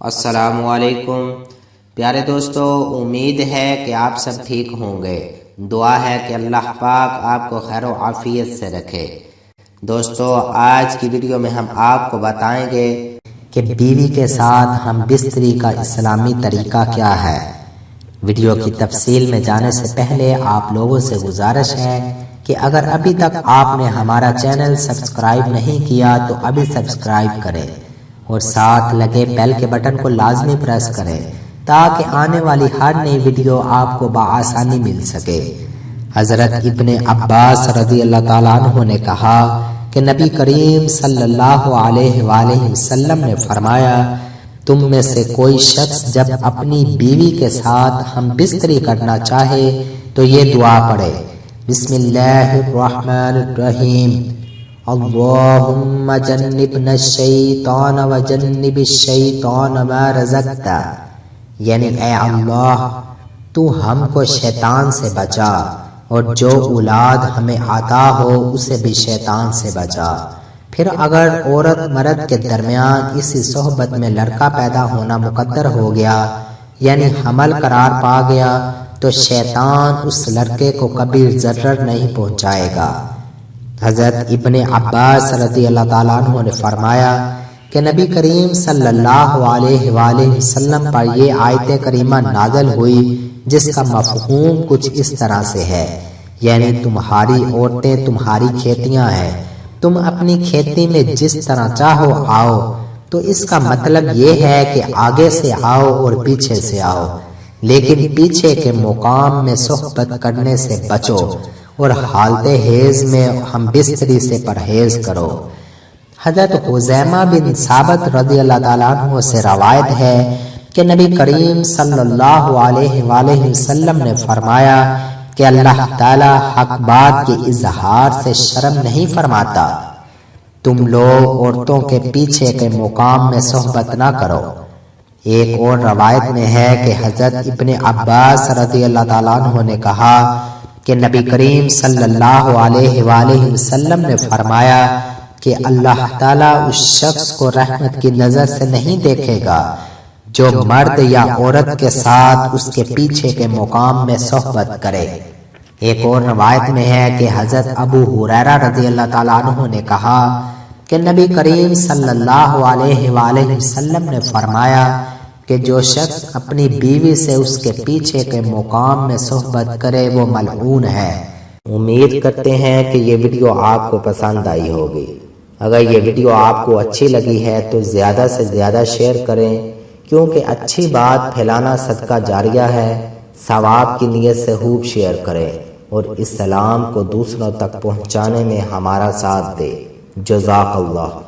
السلام علیکم پیارے دوستو، امید ہے کہ آپ سب ٹھیک ہوں گے۔ دعا ہے کہ اللہ پاک آپ کو خیر و عافیت سے رکھے۔ دوستو، آج کی ویڈیو میں ہم آپ کو بتائیں گے کہ بیوی کے ساتھ ہم بستری کا اسلامی طریقہ کیا ہے۔ ویڈیو کی تفصیل میں جانے سے پہلے آپ لوگوں سے گزارش ہے کہ اگر ابھی تک آپ نے ہمارا چینل سبسکرائب نہیں کیا تو ابھی سبسکرائب کریں اور ساتھ لگے بیل کے بٹن کو لازمی پریس کریں تاکہ آنے والی ہر نئی ویڈیو آپ کو بآسانی مل سکے۔ حضرت ابن عباس رضی اللہ تعالیٰ عنہ نے کہا کہ نبی کریم صلی اللہ علیہ وآلہ وسلم نے فرمایا، تم میں سے کوئی شخص جب اپنی بیوی کے ساتھ ہم بستری کرنا چاہے تو یہ دعا پڑھے، بسم اللہ الرحمن الرحیم، اللہم جنبنا الشیطان وجنب الشیطان ما رزقتا، یعنی اے اللہ تو ہم کو شیطان سے بچا اور جو اولاد ہمیں عطا ہو اسے بھی شیطان سے بچا۔ پھر اگر عورت مرد کے درمیان اسی صحبت میں لڑکا پیدا ہونا مقدر ہو گیا یعنی حمل قرار پا گیا تو شیطان اس لڑکے کو کبھی ضرر نہیں پہنچائے گا۔ حضرت ابن عباس رضی اللہ تعالیٰ عنہ نے فرمایا کہ نبی کریم صلی اللہ علیہ وآلہ وسلم پر یہ آیت کریمہ نازل ہوئی جس کا مفہوم کچھ اس طرح سے ہے، یعنی تمہاری عورتیں تمہاری کھیتیاں ہیں، تم اپنی کھیتی میں جس طرح چاہو آؤ، تو اس کا مطلب یہ ہے کہ آگے سے آؤ اور پیچھے سے آؤ، لیکن پیچھے کے مقام میں صحبت کرنے سے بچو اور حالت حیض میں ہم بستری سے پرہیز کرو۔ حضرت خزیمہ بن ثابت رضی اللہ تعالیٰ عنہ سے روایت ہے کہ نبی کریم صلی اللہ علیہ وآلہ وسلم نے فرمایا کہ اللہ تعالیٰ حق بات کے اظہار سے شرم نہیں فرماتا، تم لوگ عورتوں کے پیچھے کے مقام میں صحبت نہ کرو۔ ایک اور روایت میں ہے کہ حضرت ابن عباس رضی اللہ تعالیٰ عنہ نے کہا کہ نبی کریم صلی اللہ علیہ وآلہ وسلم نے فرمایا کہ اللہ تعالیٰ اس شخص کو رحمت کی نظر سے نہیں دیکھے گا جو مرد یا عورت کے ساتھ اس کے پیچھے کے مقام میں صحبت کرے۔ ایک اور روایت میں ہے کہ حضرت ابو ہریرہ رضی اللہ تعالیٰ عنہ نے کہا کہ نبی کریم صلی اللہ علیہ وآلہ وسلم نے فرمایا کہ جو شخص اپنی بیوی سے اس کے پیچھے کے مقام میں صحبت کرے وہ ملعون ہے۔ امید کرتے ہیں کہ یہ ویڈیو آپ کو پسند آئی ہوگی۔ اگر یہ ویڈیو آپ کو اچھی لگی ہے تو زیادہ سے زیادہ شیئر کریں، کیونکہ اچھی بات پھیلانا صدقہ جاریہ ہے۔ ثواب کی نیت سے خوب شیئر کریں اور اسلام کو دوسروں تک پہنچانے میں ہمارا ساتھ دیں۔ جزاک اللہ۔